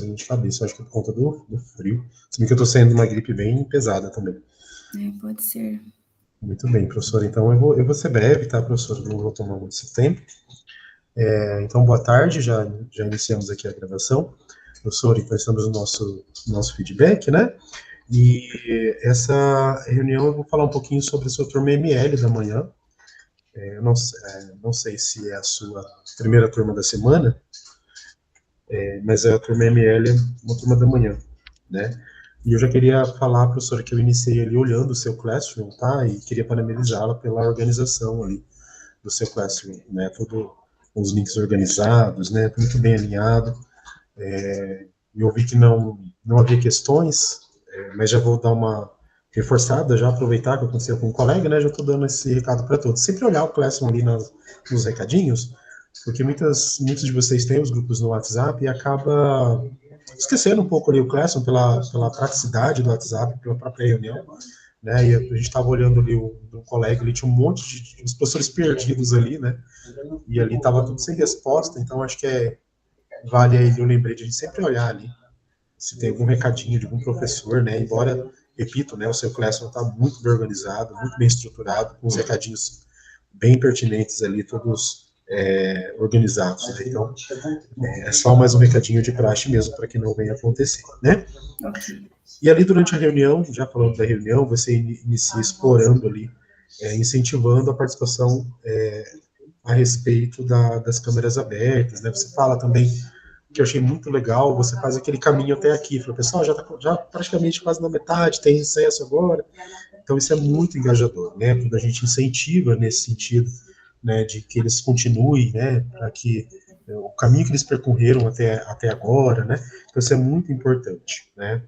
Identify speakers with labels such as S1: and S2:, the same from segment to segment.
S1: de cabeça, acho que por conta do frio. Se bem que eu tô saindo de uma gripe bem pesada também.
S2: Pode ser.
S1: Muito bem, professor. Então eu vou ser breve, tá, professor? Não vou tomar muito esse tempo. Então, boa tarde, já iniciamos aqui a gravação. Professor, então estamos no nosso feedback, né? E essa reunião eu vou falar um pouquinho sobre a sua turma ML da manhã. Eu não sei se é a sua primeira turma da semana, mas a turma ML é uma turma da manhã, né? E eu já queria falar, professora, que eu iniciei ali olhando o seu Classroom, tá? E queria parabenizá-la pela organização ali do seu Classroom, né? Todos os links organizados, né? Muito bem alinhado. Eu vi que não havia questões, mas já vou dar uma reforçada, já aproveitar que aconteceu com um colega, né? Já estou dando esse recado para todos. Sempre olhar o Classroom ali nos recadinhos, porque muitos de vocês têm os grupos no WhatsApp e acaba esquecendo um pouco ali o Classroom pela praticidade do WhatsApp, pela própria reunião, né? E a gente estava olhando ali um colega, ele tinha um monte de os professores perdidos ali, né? E ali estava tudo sem resposta, então acho que vale aí o lembrete de a gente sempre olhar ali se tem algum recadinho de algum professor, né? Embora, repito, né, o seu Classroom está muito bem organizado, muito bem estruturado, com os recadinhos bem pertinentes ali, todos organizados, né? Então, é só mais um recadinho de praxe mesmo para que não venha acontecer, né?
S2: Ok.
S1: E ali durante a reunião, já falando da reunião, você inicia explorando ali, incentivando a participação a respeito das câmeras abertas, né? Você fala também que eu achei muito legal, você faz aquele caminho até aqui, fala, pessoal, já está já praticamente quase na metade, tem recesso agora, então isso é muito engajador, né? Quando a gente incentiva nesse sentido, né, de que eles continuem, né, para que o caminho que eles percorreram até agora, né? Então isso é muito importante, né?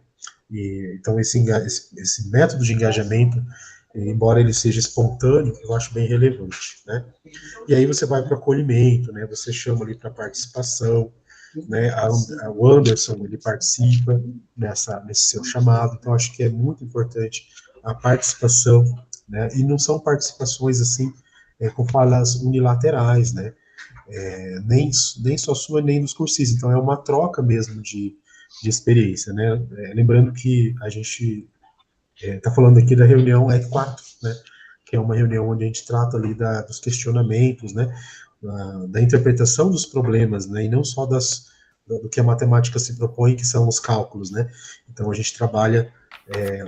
S1: E então esse método de engajamento, embora ele seja espontâneo, eu acho bem relevante, né? E aí você vai para o acolhimento, né? Você chama ali para participação, né? O Anderson ele participa nesse seu chamado, então acho que é muito importante a participação, né? E não são participações assim com falas unilaterais, né? Nem só sua nem dos cursistas, então é uma troca mesmo de experiência, né? Lembrando que a gente está falando aqui da reunião E4, né? Que é uma reunião onde a gente trata ali dos questionamentos, né? Da interpretação dos problemas, né? E não só do que a matemática se propõe, que são os cálculos, né? Então a gente trabalha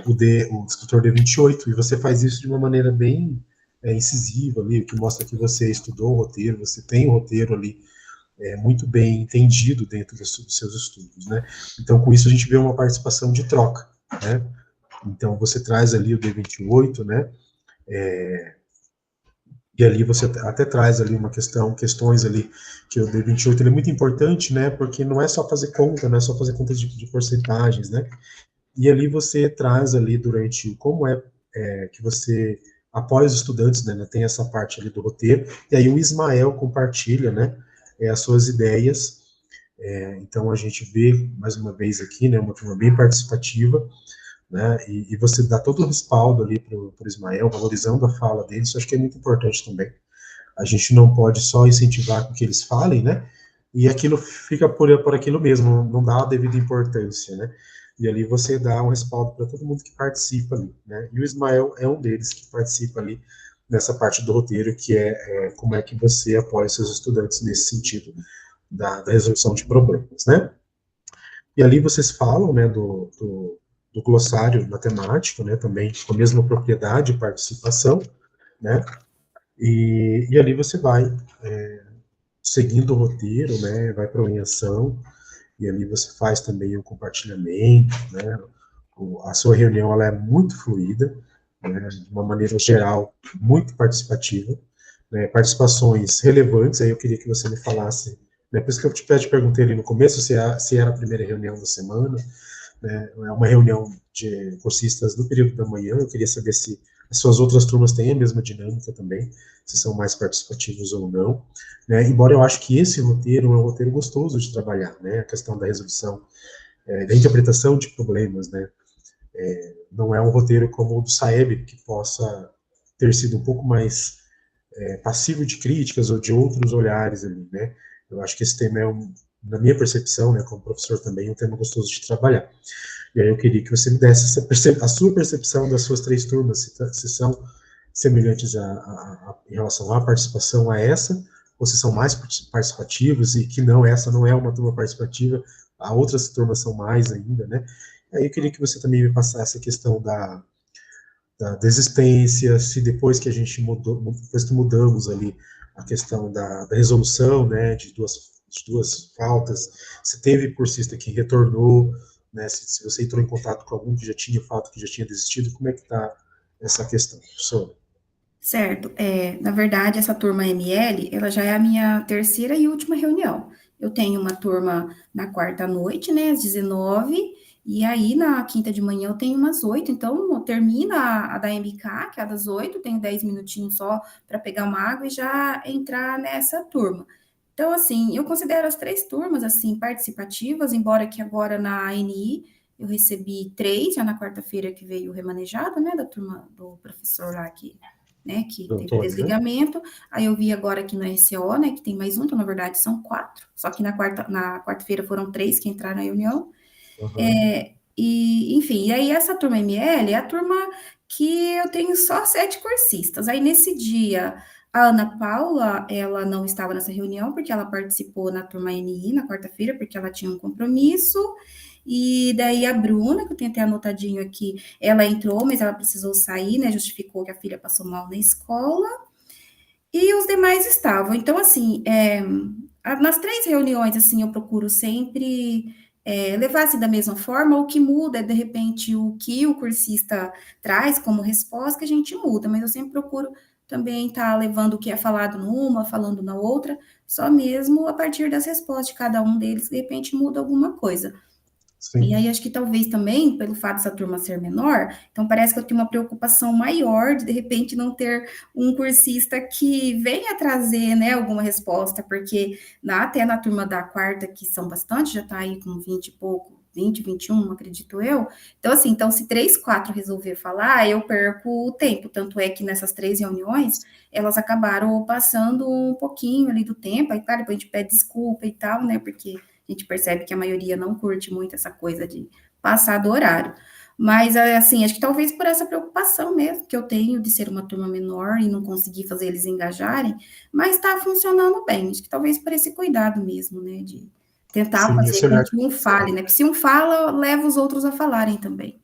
S1: o descritor D28 e você faz isso de uma maneira bem incisiva ali, o que mostra que você estudou o roteiro, você tem o roteiro ali muito bem entendido dentro dos seus estudos, né? Então com isso a gente vê uma participação de troca, né? Então você traz ali o D28, né? E ali você até traz ali questões ali, que o D28 ele é muito importante, né? Porque não é só fazer conta, não é só fazer conta de porcentagens, né? E ali você traz ali durante como que você apoia os estudantes, né? Tem essa parte ali do roteiro, e aí o Ismael compartilha, né? As suas ideias. Então a gente vê mais uma vez aqui, né? Uma turma bem participativa, né? E você dá todo o respaldo ali para o Ismael, valorizando a fala dele, isso acho que é muito importante também. A gente não pode só incentivar com que eles falem, né? E aquilo fica por aquilo mesmo, não dá a devida importância, né? E ali você dá um respaldo para todo mundo que participa ali, né? E o Ismael é um deles que participa ali nessa parte do roteiro, que como é que você apoia seus estudantes nesse sentido da resolução de problemas, né? E ali vocês falam, né, do glossário matemático, né, também com a mesma propriedade e participação, né? E ali você vai seguindo o roteiro, né, vai para a orientação, e ali você faz também o compartilhamento, né, a sua reunião ela é muito fluida, né, de uma maneira geral, muito participativa, né, participações relevantes, aí eu queria que você me falasse, né, por isso que eu te perguntei ali no começo se era a primeira reunião da semana, né, é uma reunião de cursistas do período da manhã, eu queria saber se as suas outras turmas têm a mesma dinâmica também, se são mais participativos ou não, né, embora eu acho que esse roteiro é um roteiro gostoso de trabalhar, né, a questão da resolução, da interpretação de problemas, né, não é um roteiro como o do Saeb, que possa ter sido um pouco mais passivo de críticas ou de outros olhares ali, né, eu acho que esse tema na minha percepção, né, como professor também, um tema gostoso de trabalhar. E aí eu queria que você me desse a sua percepção das suas 3 turmas, se são semelhantes em relação à participação a essa, ou se são mais participativos e que não, essa não é uma turma participativa, a outras turmas são mais ainda, né? Aí eu queria que você também me passasse a questão da desistência, se depois que a gente mudou, depois que mudamos ali a questão da resolução, né, de duas faltas, se teve cursista que retornou, né, se você entrou em contato com algum que já tinha falta, que já tinha desistido, como é que está essa questão, professor?
S2: Certo. Na verdade, essa turma ML, ela já é a minha terceira e última reunião. Eu tenho uma turma na quarta à noite, né, às 19, e aí na quinta de manhã eu tenho umas 8, então termina a da MK, que é a das 8, tenho 10 minutinhos só para pegar uma água e já entrar nessa turma. Então, assim, eu considero as 3 turmas, assim, participativas, embora que agora na ANI eu recebi 3, já na quarta-feira que veio o remanejado, né, da turma do professor lá que, né, que
S1: Do
S2: teve
S1: Antônio, né?
S2: desligamento. Aí eu vi agora aqui no RCO, né, que tem mais um, então na verdade são 4, só que na quarta-feira foram 3 que entraram na reunião.
S1: Uhum.
S2: E, enfim, e aí essa turma ML é a turma que eu tenho só 7 cursistas. Aí nesse dia, a Ana Paula, ela não estava nessa reunião, porque ela participou na turma NI na quarta-feira, porque ela tinha um compromisso. E daí a Bruna, que eu tenho até anotadinho aqui, ela entrou, mas ela precisou sair, né? Justificou que a filha passou mal na escola. E os demais estavam. Então, assim, nas 3 reuniões, assim, eu procuro sempre levar assim da mesma forma. O que muda é, de repente, o que o cursista traz como resposta, que a gente muda, mas eu sempre procuro também estar levando o que é falado numa, falando na outra, só mesmo a partir das respostas de cada um deles, de repente muda alguma coisa. E
S1: Sim,
S2: aí, acho que talvez também, pelo fato dessa turma ser menor, então parece que eu tenho uma preocupação maior de repente, não ter um cursista que venha trazer, né, alguma resposta, porque até na turma da quarta, que são bastante, já está aí com 20 e pouco, 20, 21, acredito eu. Então, assim, então se 3, 4 resolver falar, eu perco o tempo. Tanto é que nessas 3 reuniões, elas acabaram passando um pouquinho ali do tempo, aí, claro, depois a gente pede desculpa e tal, né, porque a gente percebe que a maioria não curte muito essa coisa de passar do horário. Mas, assim, acho que talvez por essa preocupação mesmo que eu tenho de ser uma turma menor e não conseguir fazer eles engajarem, mas está funcionando bem. Acho que talvez por esse cuidado mesmo, né, de tentar
S1: sim,
S2: fazer
S1: esse
S2: com
S1: olhar que
S2: que um
S1: você
S2: fale, né? Porque se um fala, leva os outros a falarem também.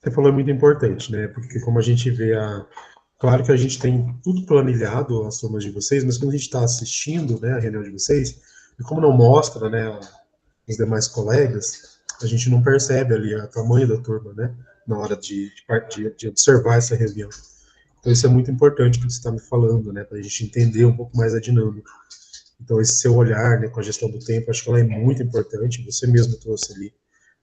S1: você falou é muito importante, né? Porque como a gente vê claro que a gente tem tudo planilhado, as turmas de vocês, mas quando a gente está assistindo, né, a reunião de vocês, e como não mostra, né, os demais colegas, a gente não percebe ali o tamanho da turma, né, na hora de observar essa reunião. Então isso é muito importante que você está me falando, né, para a gente entender um pouco mais a dinâmica. Então esse seu olhar, né, com a gestão do tempo, acho que ela é muito importante. Você mesmo trouxe ali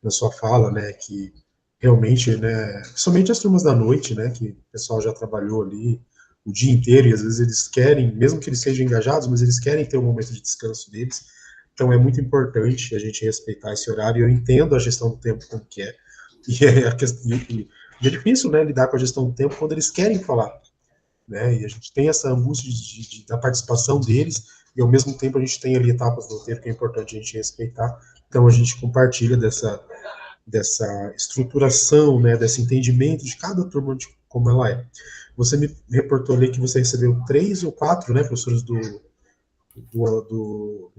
S1: na sua fala, né, que realmente, né, somente as turmas da noite, né, que o pessoal já trabalhou ali o dia inteiro e às vezes eles querem, mesmo que eles sejam engajados, mas eles querem ter um momento de descanso deles. Então é muito importante a gente respeitar esse horário. Eu entendo a gestão do tempo como que é. E é, e é difícil, né, lidar com a gestão do tempo quando eles querem falar, né? E a gente tem essa angústia da participação deles e ao mesmo tempo a gente tem ali etapas do roteiro que é importante a gente respeitar. Então a gente compartilha dessa estruturação, né, desse entendimento de cada turma de como ela é. Você me reportou ali que você recebeu 3 ou 4, né, professores do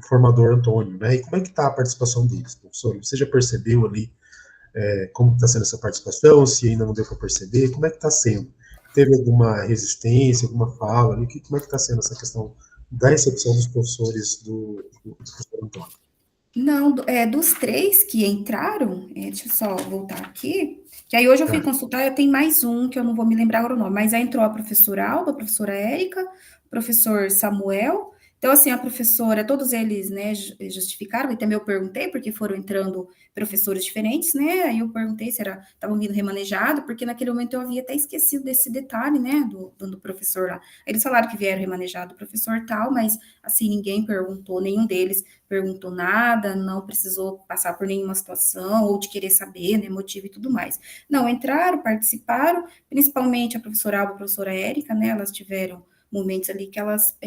S1: formador Antônio, né? E como é que está a participação deles, professor? Você já percebeu ali como está sendo essa participação? Se ainda não deu para perceber, como é que está sendo? Teve alguma resistência, alguma fala ali? Como é que está sendo essa questão da recepção dos professores do professor Antônio?
S2: Não, dos 3 que entraram, deixa eu só voltar aqui, que aí hoje eu fui
S1: Tá,
S2: consultar, eu tenho mais um, que eu não vou me lembrar agora o nome, mas aí entrou a professora Alba, a professora Érica, o professor Samuel. Então, assim, a professora, todos eles, né, justificaram, e também eu perguntei, porque foram entrando professores diferentes, né, aí eu perguntei se estavam vindo remanejado, porque naquele momento eu havia até esquecido desse detalhe, né, do professor lá. Eles falaram que vieram remanejado o professor tal, mas, assim, ninguém perguntou, nenhum deles perguntou nada, não precisou passar por nenhuma situação ou de querer saber, né, motivo e tudo mais. Não, entraram, participaram, principalmente a professora Alba, a professora Érica, né, elas tiveram momentos ali que elas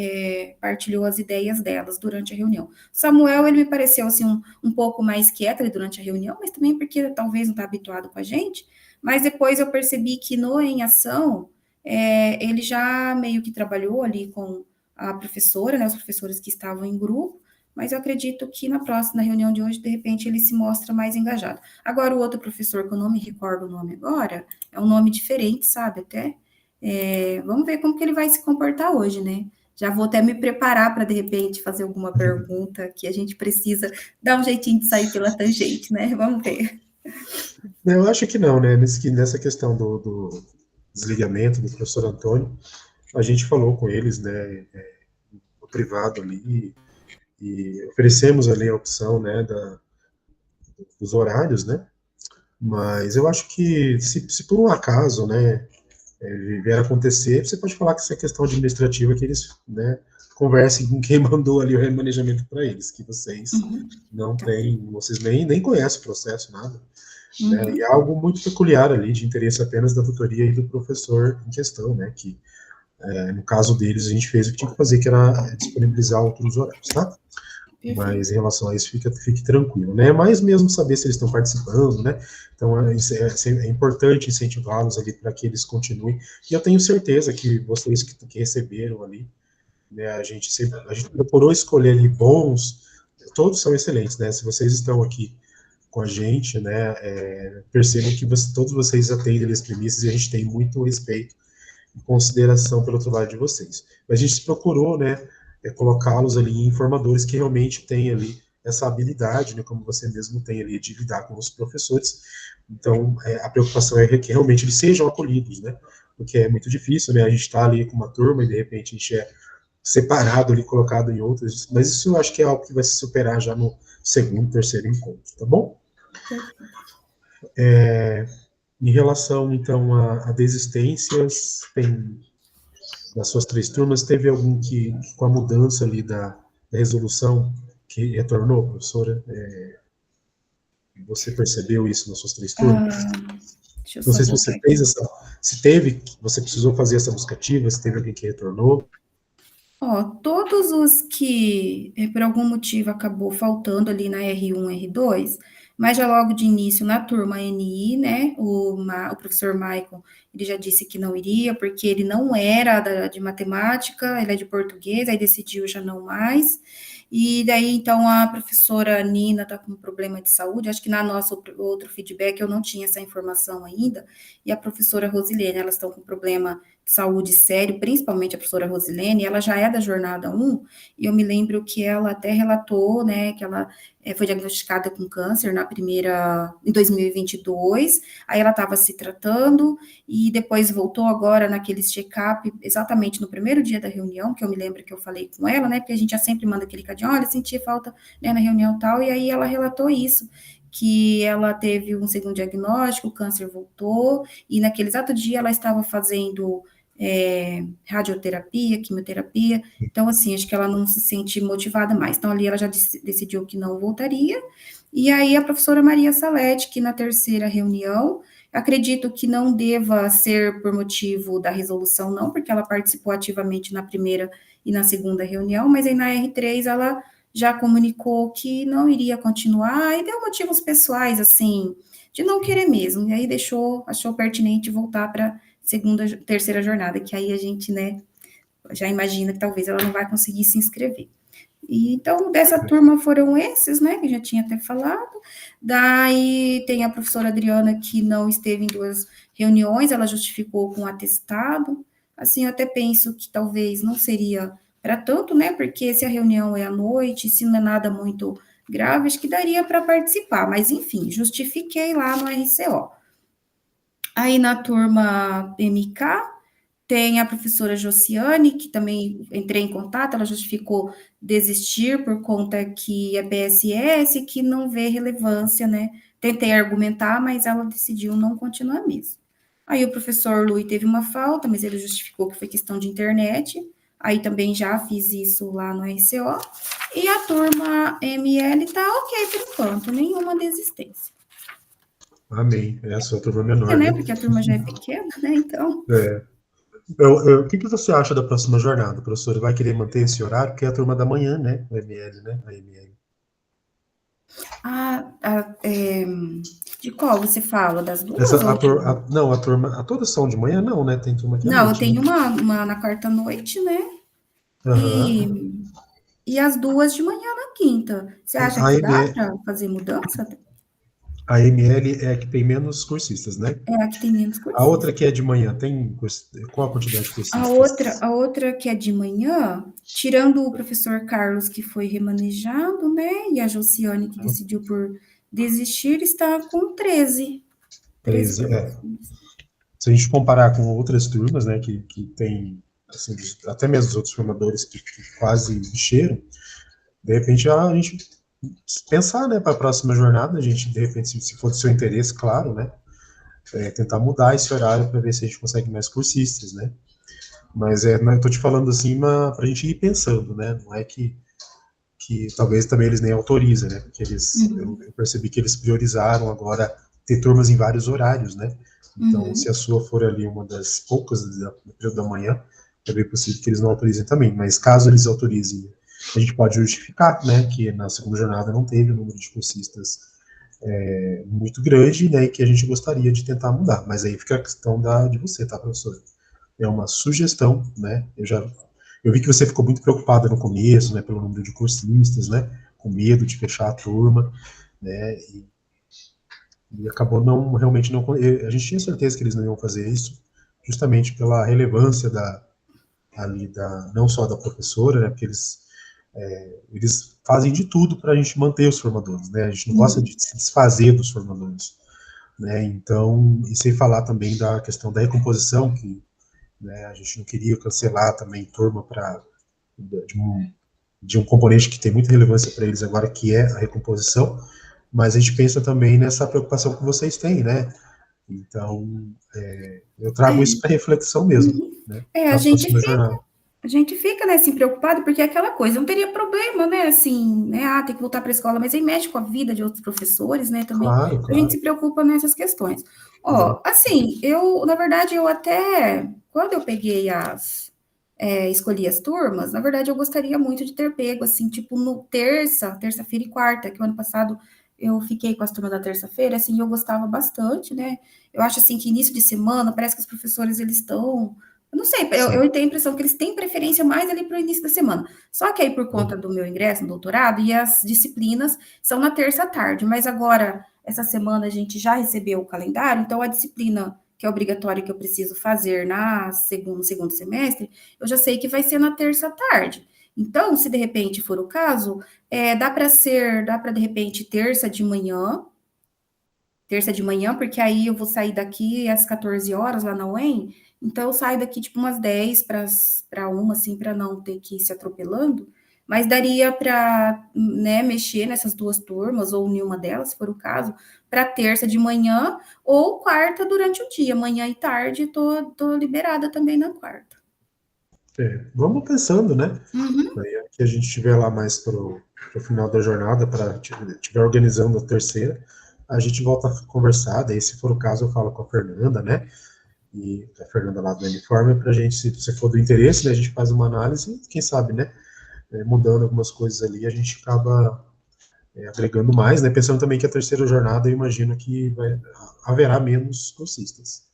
S2: partilhou as ideias delas durante a reunião. Samuel, ele me pareceu, assim, um pouco mais quieto ali durante a reunião, mas também porque talvez não está habituado com a gente, mas depois eu percebi que no Em Ação, ele já meio que trabalhou ali com a professora, né, os professores que estavam em grupo, mas eu acredito que na próxima reunião de hoje, de repente, ele se mostra mais engajado. Agora, o outro professor, que eu não me recordo o nome agora, é um nome diferente, sabe, até. Vamos ver como que ele vai se comportar hoje, né? Já vou até me preparar para, de repente, fazer alguma pergunta que a gente precisa dar um jeitinho de sair pela tangente, né? Vamos ver.
S1: Eu acho que não, né? Nessa questão do desligamento do professor Antônio, a gente falou com eles, né, no privado ali, e oferecemos ali a opção, né, dos horários, né? Mas eu acho que se por um acaso, né, vier a acontecer, você pode falar que essa é questão administrativa que eles, né, conversem com quem mandou ali o remanejamento para eles, que vocês não têm, vocês nem conhecem o processo, nada. Né, e é algo muito peculiar ali, de interesse apenas da tutoria e do professor em questão, né, que no caso deles a gente fez o que tinha que fazer, que era disponibilizar outros horários, tá?
S2: Perfeito.
S1: Mas em relação a isso, fique tranquilo, né? Mas mesmo saber se eles estão participando, né? Então é importante incentivá-los ali para que eles continuem. E eu tenho certeza que vocês que receberam ali, né? A gente procurou escolher ali bons, todos são excelentes, né? Se vocês estão aqui com a gente, né? Percebam que todos vocês atendem as premissas e a gente tem muito respeito e consideração pelo trabalho de vocês. Mas a gente procurou, né? Colocá-los ali em formadores que realmente têm ali essa habilidade, né, como você mesmo tem ali, de lidar com os professores. Então, a preocupação é que realmente eles sejam acolhidos, né, porque é muito difícil, né, a gente está ali com uma turma e de repente a gente é separado ali, colocado em outras, mas isso eu acho que é algo que vai se superar já no segundo, terceiro encontro, tá bom? Em relação, então, a desistências, das suas 3 turmas, teve algum que com a mudança ali da resolução, que retornou, professora? Você percebeu isso nas suas 3 turmas?
S2: Deixa eu
S1: Não
S2: só
S1: sei se você
S2: voltar.
S1: fez se teve, você precisou fazer essa buscativa, se teve alguém que retornou.
S2: Todos os que, por algum motivo, acabou faltando ali na R1, R2, mas já logo de início na turma NI, né, o professor Maicon, ele já disse que não iria, porque ele não era de matemática, ele é de português, aí decidiu já não mais. E daí, então, a professora Nina está com problema de saúde, acho que na nossa outro feedback eu não tinha essa informação ainda, e a professora Rosilene, elas estão com problema de saúde sério, principalmente a professora Rosilene, ela já é da jornada 1, e eu me lembro que ela até relatou, né, que ela foi diagnosticada com câncer em 2022, aí ela estava se tratando, e depois voltou agora naqueles check-up, exatamente no primeiro dia da reunião, que eu me lembro que eu falei com ela, né, porque a gente já sempre manda aquele cadinho, olha, senti falta, né, na reunião tal, e aí ela relatou isso, que ela teve um segundo diagnóstico, o câncer voltou, e naquele exato dia ela estava fazendo radioterapia, quimioterapia, então, assim, acho que ela não se sente motivada mais. Então, ali ela já decidiu que não voltaria. E aí, a professora Maria Salete, que na terceira reunião, acredito que não deva ser por motivo da resolução, não, porque ela participou ativamente na primeira e na segunda reunião, mas aí na R3 ela já comunicou que não iria continuar, e deu motivos pessoais, assim, de não querer mesmo, e aí achou pertinente voltar para terceira jornada, que aí a gente, né, já imagina que talvez ela não vai conseguir se inscrever. E, então, dessa turma foram esses, né, que eu já tinha até falado. Daí tem a professora Adriana, que não esteve em 2 reuniões, ela justificou com atestado. Assim, eu até penso que talvez não seria para tanto, né, porque se a reunião é à noite, se não é nada muito grave, acho que daria para participar, mas enfim, justifiquei lá no RCO. Aí na turma MK, tem a professora Josiane, que também entrei em contato, ela justificou desistir por conta que é PSS, que não vê relevância, né? Tentei argumentar, mas ela decidiu não continuar mesmo. Aí o professor Lui teve uma falta, mas ele justificou que foi questão de internet. Aí também já fiz isso lá no RCO. E a turma ML tá ok por enquanto, nenhuma desistência.
S1: Amém. Essa é a turma menor,
S2: Né?
S1: né?
S2: Porque a turma já é pequena, né? Então.
S1: O que que você acha da próxima jornada, professor? Vai querer manter esse horário? Porque é a turma da manhã, né? O ML, né? A ML.
S2: De qual você fala? Das duas ou de uma?
S1: Não, a turma, todas são de manhã, não, né? Tem turma que é à
S2: Não, eu
S1: noite, né?
S2: tenho uma na quarta noite, né?
S1: Aham.
S2: E, e as duas de manhã na quinta. Você acha
S1: A
S2: que dá
S1: ML,
S2: para fazer mudança?
S1: a ML é a que tem menos cursistas, né?
S2: É a que tem menos
S1: A outra
S2: cursistas.
S1: que é de manhã, qual a quantidade de
S2: A
S1: cursistas?
S2: outra, a outra que é de manhã, tirando o professor Carlos, que foi remanejado, né? E a Josiane, que decidiu por desistir, está com 13. 13
S1: 13,
S2: professores.
S1: se a gente comparar com outras turmas, né, que tem, assim, até mesmo os outros formadores que quase encheram, de repente a gente pensar, né, para a próxima jornada, a gente, de repente, se for do seu interesse, claro, né, tentar mudar esse horário para ver se a gente consegue mais cursistas, né. Mas não, eu tô te falando assim para a gente ir pensando, né, não é que talvez também eles nem autorizem, né, porque eu
S2: Uhum,
S1: percebi que eles priorizaram agora ter turmas em vários horários, né, então se a
S2: uhum,
S1: sua for ali uma das poucas do período da manhã, é bem possível que eles não autorizem também, mas caso eles autorizem, a gente pode justificar, né, que na segunda jornada não teve o número de cursistas muito grande, né, e que a gente gostaria de tentar mudar, mas aí fica a questão de você, tá, professor? É uma sugestão, né, eu vi que você ficou muito preocupada no começo, né, pelo número de cursistas, né, com medo de fechar a turma, né, e acabou não, realmente não, a gente tinha certeza que eles não iam fazer isso, justamente pela relevância ali não só da professora, né, porque eles fazem de tudo para a gente manter os formadores, né, a gente não gosta de
S2: uhum.
S1: se desfazer dos formadores, né, então, e sem falar também da questão da recomposição, que, né, a gente não queria cancelar também turma de um, de um componente que tem muita relevância para eles agora, que é a recomposição, mas a gente pensa também nessa preocupação que vocês têm, né? Então, eu trago isso para reflexão mesmo,
S2: Uhum.
S1: né?
S2: É,
S1: Para a próxima jornada.
S2: a gente fica, né, assim, preocupado, porque é aquela coisa, não teria problema, né, assim, né, tem que voltar para a escola, mas aí mexe com a vida de outros professores, né, também,
S1: Claro,
S2: a gente
S1: claro.
S2: se preocupa nessas questões. Ó,
S1: Exato.
S2: assim, na verdade, eu até, quando eu peguei escolhi as turmas, na verdade, eu gostaria muito de ter pego, assim, tipo, no terça-feira e quarta, que o ano passado eu fiquei com as turmas da terça-feira, assim, eu gostava bastante, né, eu acho, assim, que início de semana, parece que os professores, eles estão, eu não sei,
S1: Sim.
S2: eu tenho a impressão que eles têm preferência mais ali para o início da semana. Só que aí, por conta do meu ingresso no doutorado, e as disciplinas são na terça à tarde, mas agora, essa semana, a gente já recebeu o calendário, então a disciplina que é obrigatória que eu preciso fazer no segundo semestre, eu já sei que vai ser na terça à tarde. Então, se de repente for o caso, dá para de repente terça de manhã, porque aí eu vou sair daqui às 14 horas lá na UEM, então eu saio daqui tipo umas 10 para uma, assim, para não ter que ir se atropelando, mas daria para, né, mexer nessas duas turmas, ou em uma delas, se for o caso, para terça de manhã, ou quarta durante o dia, manhã e tarde, tô liberada também na quarta.
S1: Vamos pensando, né?
S2: Uhum,
S1: Aí, que a gente estiver lá mais para o final da jornada, para estiver organizando a terceira, a gente volta a conversar. Daí, se for o caso, eu falo com a Fernanda, né? E a Fernanda lá do uniforme, para a gente, se for do interesse, né, a gente faz uma análise, quem sabe, né? Mudando algumas coisas ali, a gente acaba agregando mais, né? Pensando também que a terceira jornada, eu imagino que haverá menos cursistas.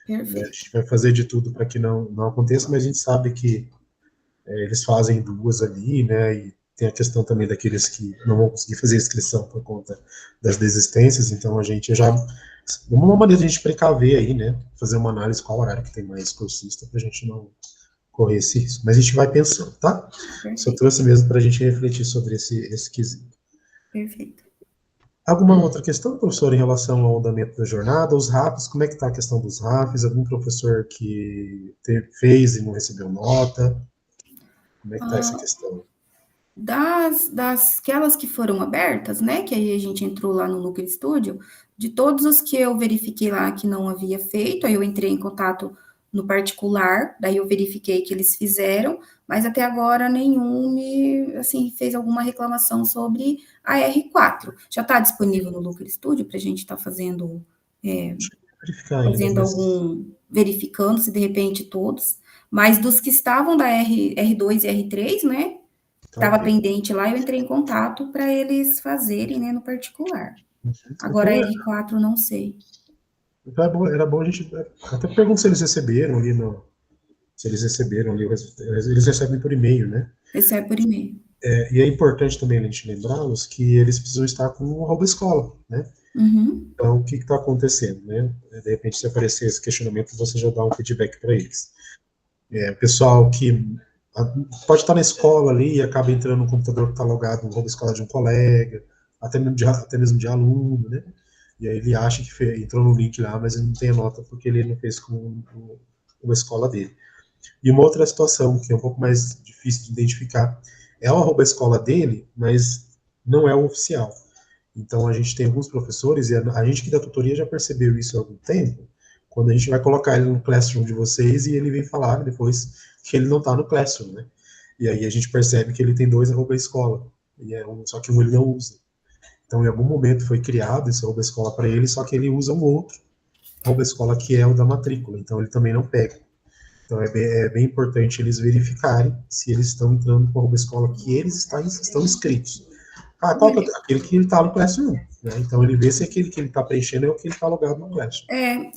S1: Né? A
S2: perfeito.
S1: gente vai fazer de tudo para que não aconteça, mas a gente sabe que eles fazem duas ali, né? E tem a questão também daqueles que não vão conseguir fazer inscrição por conta das desistências, então a gente já. Uma maneira de a gente precaver aí, né? Fazer uma análise qual horário que tem mais cursista, para a gente não correr esse risco. Mas a gente vai pensando, tá? Só
S2: Perfeito,
S1: trouxe mesmo para a gente refletir sobre esse quesito.
S2: perfeito.
S1: Alguma outra questão, professor, em relação ao andamento da jornada? Os RAFs, como é que está a questão dos RAFs? Algum professor que fez e não recebeu nota? Como é que está essa
S2: Ah,
S1: questão?
S2: das aquelas que foram abertas, né, que aí a gente entrou lá no Looker Studio, de todos os que eu verifiquei lá que não havia feito, aí eu entrei em contato no particular, daí eu verifiquei que eles fizeram, mas até agora nenhum assim, fez alguma reclamação sobre a R4. Já está disponível no Looker Studio para a gente estar é,
S1: Verificar ainda,
S2: fazendo
S1: mas
S2: verificando se de repente todos. Mas dos que estavam da R2 e R3, né,
S1: Tá
S2: estava
S1: ok.
S2: pendente lá, eu entrei em contato para eles fazerem, né, no particular. Agora,
S1: Então,
S2: R4, não sei.
S1: então era bom a gente. Até perguntar se eles receberam ali no. Se eles receberam ali, eles recebem por e-mail, né?
S2: Recebe por e-mail.
S1: E é importante também a gente lembrá-los que eles precisam estar com o arroba escola, né?
S2: Uhum.
S1: Então, o que está acontecendo, né? De repente, se aparecer esse questionamento, você já dá um feedback para eles. O pessoal que pode estar na escola ali e acaba entrando no computador que está logado no arroba escola de um colega, até mesmo de aluno, né? E aí ele acha que entrou no link lá, mas ele não tem a nota porque ele não fez com a escola dele. E uma outra situação que é um pouco mais difícil de identificar é o arroba escola dele, mas não é o oficial. Então a gente tem alguns professores, e a gente que da tutoria já percebeu isso há algum tempo, quando a gente vai colocar ele no Classroom de vocês e ele vem falar depois que ele não está no Classroom, né? E aí a gente percebe que ele tem dois arroba escola, só que um ele não usa. Então em algum momento foi criado esse arroba escola para ele, só que ele usa um outro arroba escola que é o da matrícula, então ele também não pega. Então é bem importante eles verificarem se eles estão entrando com a arroba escola que eles estão inscritos. Qual que é aquele que ele está no Classroom, né? Então ele vê se aquele que ele está preenchendo é o que ele está logado no Classroom.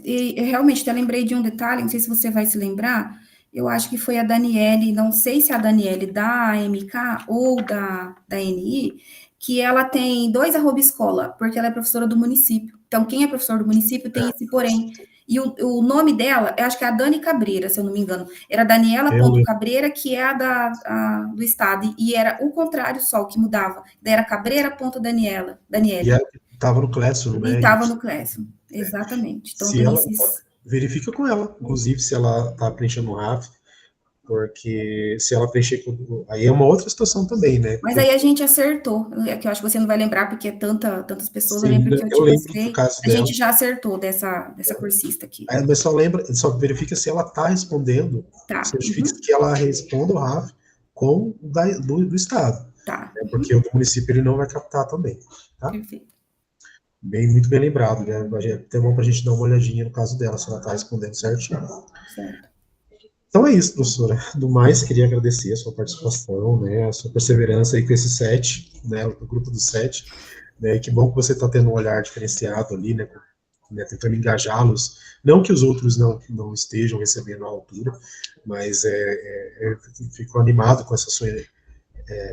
S2: E realmente, até lembrei de um detalhe, não sei se você vai se lembrar, eu acho que foi a Daniele, não sei se é a Daniele da AMK ou da NI, que ela tem dois arroba escola, porque ela é professora do município. Então, quem é professor do município tem esse porém. E o nome dela, eu acho que é a Dani Cabreira, se eu não me engano. Era
S1: Eu,
S2: Daniela.Cabreira, que é do estado, e era o contrário só, o que mudava. Daí era Cabreira.Daniela,
S1: e
S2: Daniele.
S1: ela estava no Classroom,
S2: E
S1: né?
S2: estava no Classroom, exatamente. Então
S1: Se
S2: tem
S1: ela
S2: esses.
S1: verifica com ela, inclusive se ela está preenchendo o RAF, porque se ela preencher aí é uma outra situação também, né?
S2: Mas
S1: Porque
S2: aí a gente acertou, é que eu acho que você não vai lembrar, porque é tantas pessoas, eu
S1: sim,
S2: lembro que eu
S1: eu
S2: te
S1: lembro do
S2: passei,
S1: caso
S2: a gente
S1: dela.
S2: já acertou dessa cursista aqui.
S1: Aí, mas só verifica se ela está respondendo,
S2: Tá,
S1: certifica que ela responda o RAF com do estado,
S2: tá,
S1: né? Porque o do município ele não vai captar também, tá?
S2: perfeito.
S1: Muito bem lembrado, né? É até bom para a gente dar uma olhadinha no caso dela, se ela está respondendo certinho.
S2: Certo.
S1: Então é isso, professora. Do mais, queria agradecer a sua participação, né, a sua perseverança aí com esse set, né, o grupo do set, né, e que bom que você está tendo um olhar diferenciado ali, né, tentando engajá-los, não que os outros não estejam recebendo a altura, mas fico animado com essa sua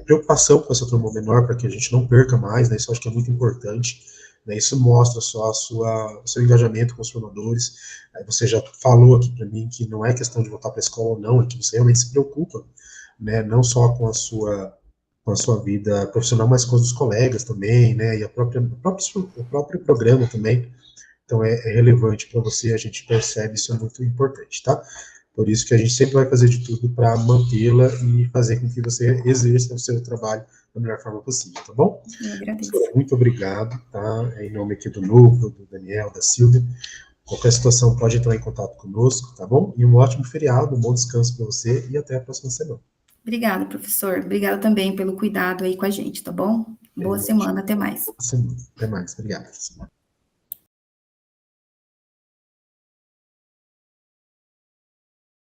S1: preocupação com essa turma menor para que a gente não perca mais, né? Isso eu acho que é muito importante. Né? Isso mostra só o seu engajamento com os formadores. Aí você já falou aqui para mim que não é questão de voltar para a escola ou não, é que você realmente se preocupa, né? Não só com a sua vida profissional, mas com os dos colegas também, né? E o próprio programa também. Então é relevante para você, a gente percebe isso é muito importante, tá? Por isso que a gente sempre vai fazer de tudo para mantê-la e fazer com que você exerça o seu trabalho da melhor forma possível, tá bom?
S2: Eu agradeço.
S1: Professora, muito obrigado, tá? Em nome aqui do Núcleo, do Daniel, da Silvia. Qualquer situação pode entrar em contato conosco, tá bom? E um ótimo feriado, um bom descanso para você e até a próxima semana.
S2: Obrigada, professor. Obrigada também pelo cuidado aí com a gente, tá bom? Boa
S1: Ótimo.
S2: semana, até mais.
S1: Até mais, obrigado.